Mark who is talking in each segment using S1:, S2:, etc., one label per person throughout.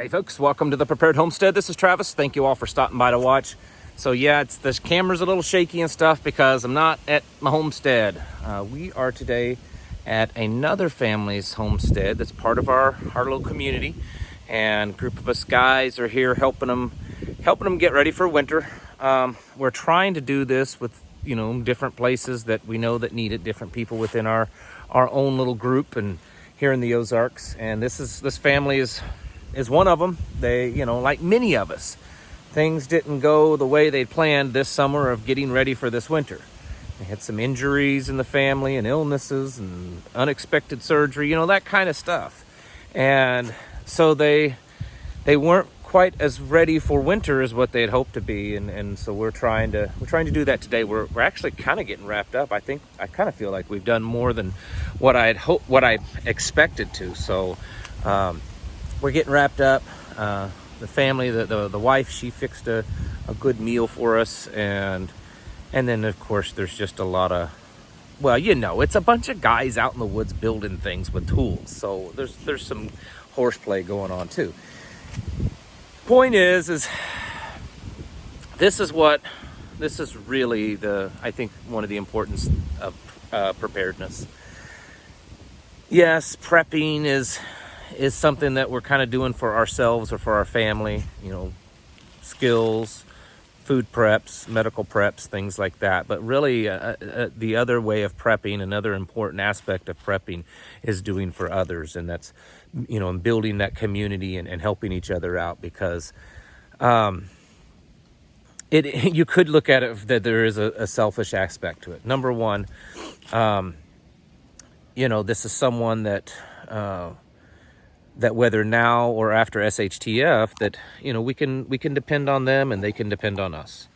S1: Howdy folks, welcome to the Prepared Homestead. This is Travis. Thank you all for stopping by to watch. So yeah, the camera's a little shaky and stuff because I'm not at my homestead. We are today at another family's homestead that's part of our little community, and a group of us guys are here helping them get ready for winter. We're trying to do this with different places that we know that need it, different people within our own little group and here in the Ozarks. And this family is one of them. They, like many of us, things didn't go the way they'd planned this summer of getting ready for this winter. They had some injuries in the family and illnesses and unexpected surgery, that kind of stuff. And so they weren't quite as ready for winter as what they had hoped to be. And so we're trying to do that today. We're actually kind of getting wrapped up. I kind of feel like we've done more than what I expected to. So we're getting wrapped up. The family, the wife, she fixed a good meal for us, and then of course there's just a lot of, it's a bunch of guys out in the woods building things with tools. So there's some horseplay going on too. Point is this is really I think one of the importance of preparedness. Yes, prepping is something that we're kind of doing for ourselves or for our family, skills, food preps, medical preps, things like that. But really the other way of prepping, another important aspect of prepping, is doing for others. And that's, building that community and helping each other out, because you could look at it that there is a selfish aspect to it. Number one, this is someone that whether now or after SHTF, that we can depend on them and they can depend on us.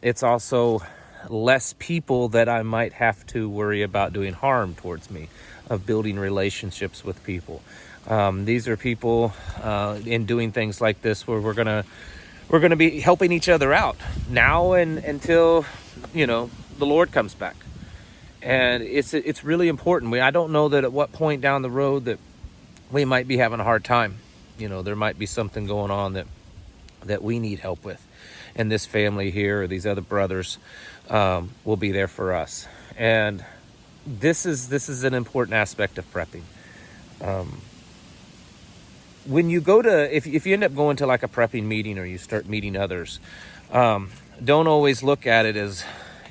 S1: It's also less people that I might have to worry about doing harm towards me, of building relationships with people. These are people in doing things like this where we're gonna be helping each other out now and until the Lord comes back. And it's really important. I don't know that at what point down the road that we might be having a hard time. There might be something going on that we need help with, and this family here or these other brothers will be there for us. And this is an important aspect of prepping. When you go to, if you end up going to like a prepping meeting or you start meeting others, don't always look at it as,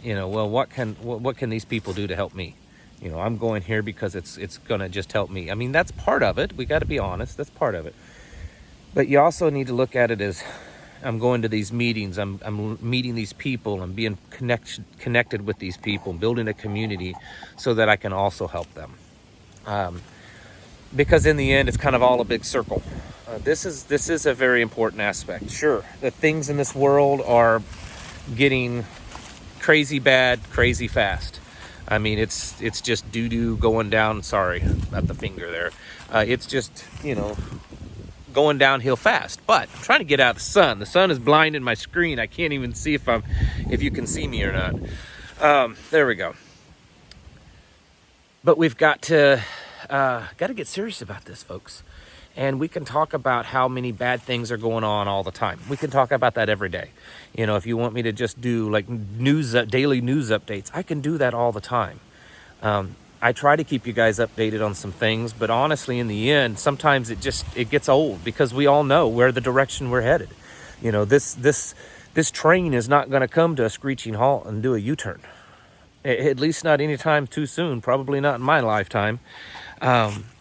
S1: what can these people do to help me? I'm going here because it's going to just help me. I mean, that's part of it. We got to be honest. That's part of it. But you also need to look at it as, I'm going to these meetings. I'm meeting these people and being connected with these people, building a community so that I can also help them. Because in the end, it's kind of all a big circle. This is a very important aspect. Sure, the things in this world are getting crazy bad, crazy fast. I mean, it's just doo-doo going down. Sorry about the finger there. It's just, going downhill fast. But I'm trying to get out the sun. The sun is blinding my screen. I can't even see if you can see me or not. There we go. But we've got to get serious about this, folks. And we can talk about how many bad things are going on all the time. We can talk about that every day. If you want me to just do like daily news updates, I can do that all the time. I try to keep you guys updated on some things, but honestly, in the end, sometimes it gets old, because we all know where the direction we're headed. This train is not going to come to a screeching halt and do a U-turn. At least not anytime too soon, probably not in my lifetime.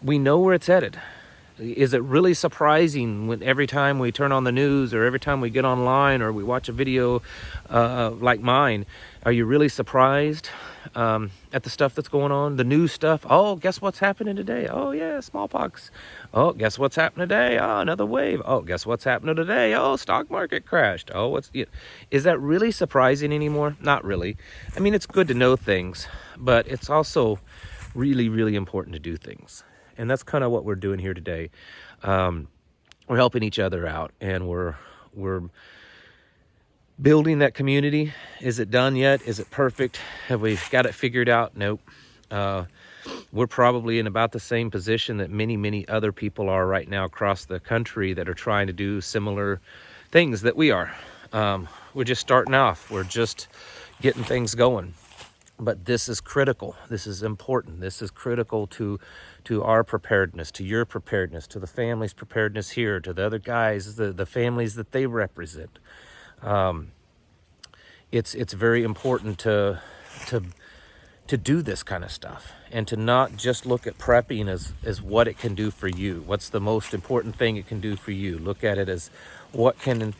S1: We know where it's headed. Is it really surprising when every time we turn on the news or every time we get online or we watch a video like mine, are you really surprised at the stuff that's going on? The new stuff. Oh, guess what's happening today? Oh, yeah, smallpox. Oh, guess what's happening today? Oh, another wave. Oh, guess what's happening today? Oh, stock market crashed. Oh, is that really surprising anymore? Not really. I mean, it's good to know things, but it's also really, really important to do things. And that's kind of what we're doing here today. We're helping each other out, and we're building that community. Is it done yet? Is it perfect? Have we got it figured out? Nope. we're probably in about the same position that many other people are right now across the country that are trying to do similar things that we are. We're just starting off. We're just getting things going. But this is critical. This is important. This is critical to our preparedness, to your preparedness, to the family's preparedness here, to the other guys, the families that they represent. It's very important to do this kind of stuff, and to not just look at prepping as what it can do for you. What's the most important thing it can do for you? Look at it as what can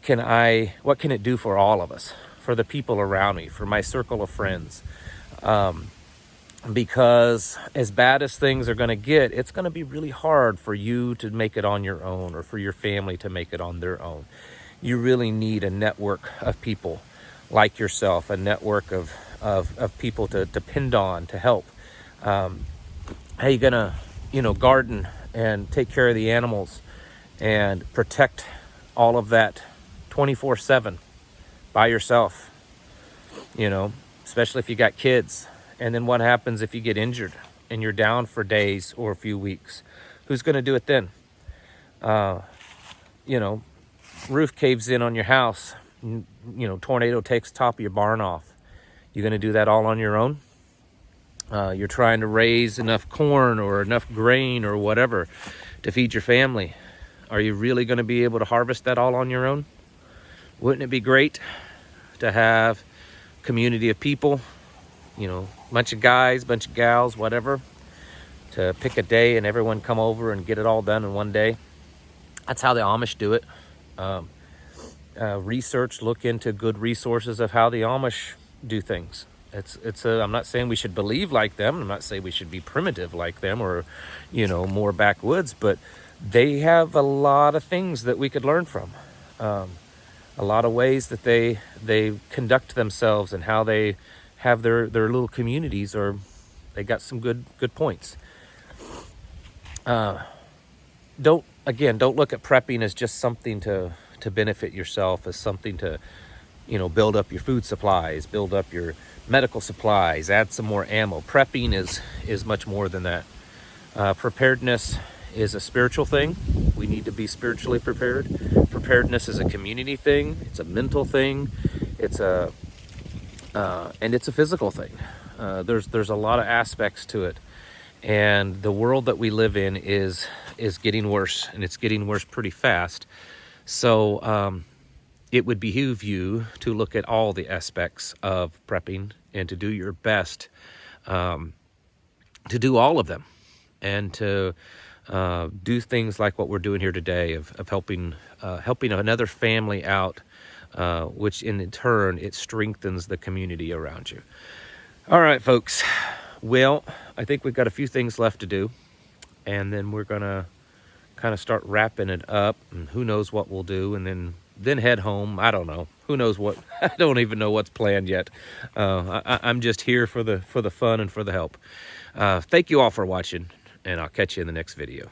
S1: it do for all of us, for the people around me, for my circle of friends. Because as bad as things are going to get, it's going to be really hard for you to make it on your own, or for your family to make it on their own. You really need a network of people like yourself, a network of people to depend on, to help. How you gonna, garden and take care of the animals and protect all of that 24/7 by yourself? Especially if you got kids. And then what happens if you get injured and you're down for days or a few weeks? Who's going to do it then? Roof caves in on your house. Tornado takes the top of your barn off. You going to do that all on your own? You're trying to raise enough corn or enough grain or whatever to feed your family. Are you really going to be able to harvest that all on your own? Wouldn't it be great to have a community of people, bunch of guys, bunch of gals, whatever, to pick a day and everyone come over and get it all done in one day? That's how the Amish do it. Research, look into good resources of how the Amish do things. I'm not saying we should believe like them. I'm not saying we should be primitive like them, or, more backwoods, but they have a lot of things that we could learn from. A lot of ways that they conduct themselves and how they have their little communities, or they got some good points. Don't look at prepping as just something to benefit yourself, as something to, build up your food supplies, build up your medical supplies, add some more ammo. Prepping is much more than that. Preparedness is a spiritual thing. We need to be spiritually prepared. Preparedness is a community thing. It's a mental thing. And it's a physical thing. There's a lot of aspects to it, and the world that we live in is getting worse, and it's getting worse pretty fast. So it would behoove you to look at all the aspects of prepping and to do your best to do all of them, and to do things like what we're doing here today of helping another family out, which in turn, it strengthens the community around you. All right, folks. Well, I think we've got a few things left to do, and then we're going to kind of start wrapping it up, and who knows what we'll do, and then head home. I don't know. Who knows what? I don't even know what's planned yet. I'm just here for the fun and for the help. Thank you all for watching, and I'll catch you in the next video.